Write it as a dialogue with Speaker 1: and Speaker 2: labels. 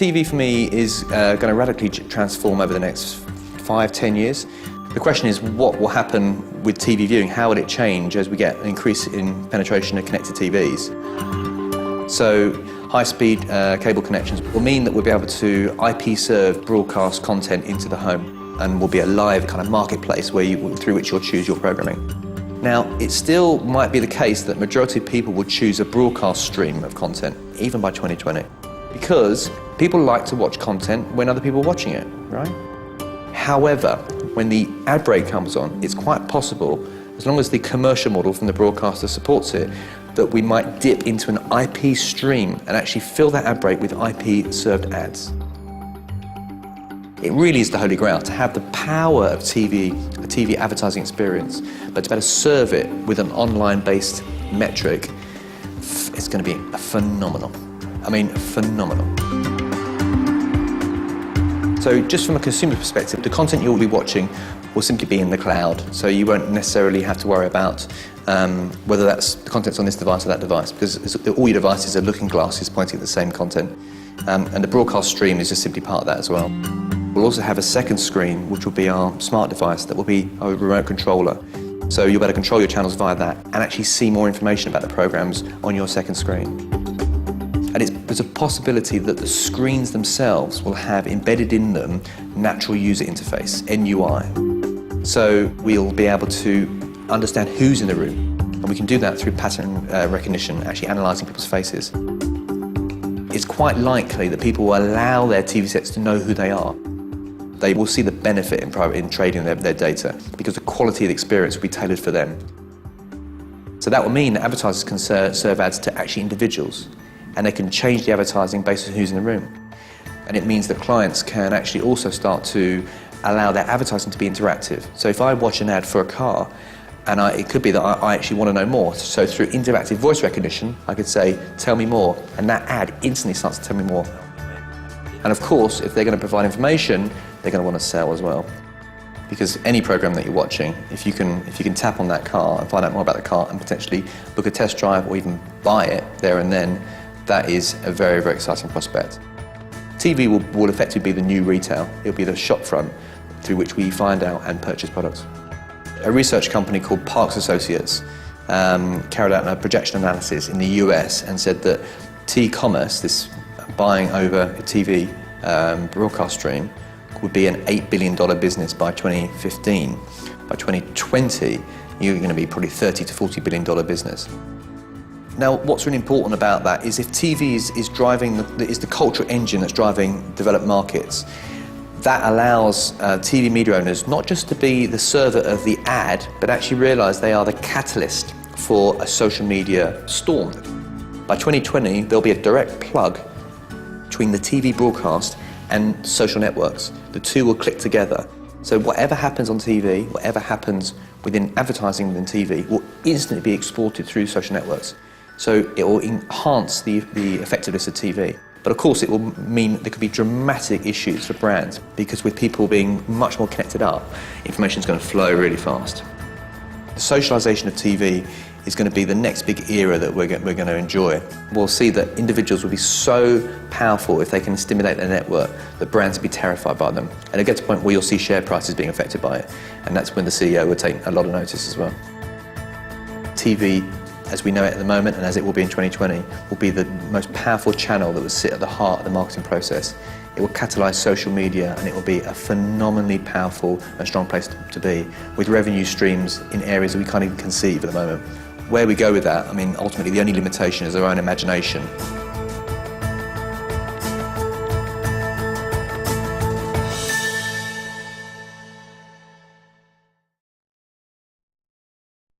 Speaker 1: TV for me is going to radically transform over the next 5-10 years. The question is, what will happen with TV viewing? How will it change as we get an increase in penetration of connected TVs? So high-speed cable connections will mean that we'll be able to IP-serve broadcast content into the home, and will be a live kind of marketplace through which you'll choose your programming. Now, it still might be the case that majority of people will choose a broadcast stream of content, even by 2020, because people like to watch content when other people are watching it, right? However, when the ad break comes on, it's quite possible, as long as the commercial model from the broadcaster supports it, that we might dip into an IP stream and actually fill that ad break with IP-served ads. It really is the holy grail, to have the power of TV, a TV advertising experience, but to be able to serve it with an online-based metric. It's going to be phenomenal. I mean, phenomenal. So just from a consumer perspective, the content you'll be watching will simply be in the cloud, so you won't necessarily have to worry about whether that's the content's on this device or that device, because all your devices are looking glasses pointing at the same content, and the broadcast stream is just simply part of that as well. We'll also have a second screen, which will be our smart device, that will be a remote controller. So you'll be able to control your channels via that and actually see more information about the programs on your second screen. And there's a possibility that the screens themselves will have embedded in them natural user interface, NUI. So we'll be able to understand who's in the room, and we can do that through pattern recognition, actually analysing people's faces. It's quite likely that people will allow their TV sets to know who they are. They will see the benefit in trading their data, because the quality of the experience will be tailored for them. So that will mean that advertisers can serve ads to actually individuals, and they can change the advertising based on who's in the room. And it means that clients can actually also start to allow their advertising to be interactive. So if I watch an ad for a car, and it could be that I actually want to know more. So through interactive voice recognition, I could say, tell me more, and that ad instantly starts to tell me more. And of course, if they're going to provide information, they're going to want to sell as well. Because any program that you're watching, if you can tap on that car and find out more about the car and potentially book a test drive or even buy it there and then, that is a very, very exciting prospect. TV will effectively be the new retail. It'll be the shop front through which we find out and purchase products. A research company called Parks Associates carried out a projection analysis in the US and said that T-commerce, this buying over a TV broadcast stream, would be an $8 billion business by 2015. By 2020, you're going to be probably $30 to $40 billion business. Now, what's really important about that is if TV is the cultural engine that's driving developed markets, that allows TV media owners not just to be the server of the ad, but actually realise they are the catalyst for a social media storm. By 2020, there'll be a direct plug between the TV broadcast and social networks. The two will click together. So whatever happens on TV, whatever happens within advertising within TV, will instantly be exported through social networks. So it will enhance the effectiveness of TV. But of course it will mean there could be dramatic issues for brands, because with people being much more connected up, information is going to flow really fast. The socialisation of TV is going to be the next big era that we're going to enjoy. We'll see that individuals will be so powerful if they can stimulate their network that brands will be terrified by them. And it gets to a point where you'll see share prices being affected by it. And that's when the CEO will take a lot of notice as well. TV, as we know it at the moment, and as it will be in 2020, will be the most powerful channel that will sit at the heart of the marketing process. It will catalyse social media, and it will be a phenomenally powerful and strong place to be, with revenue streams in areas that we can't even conceive at the moment. Where we go with that, I mean, ultimately the only limitation is our own imagination.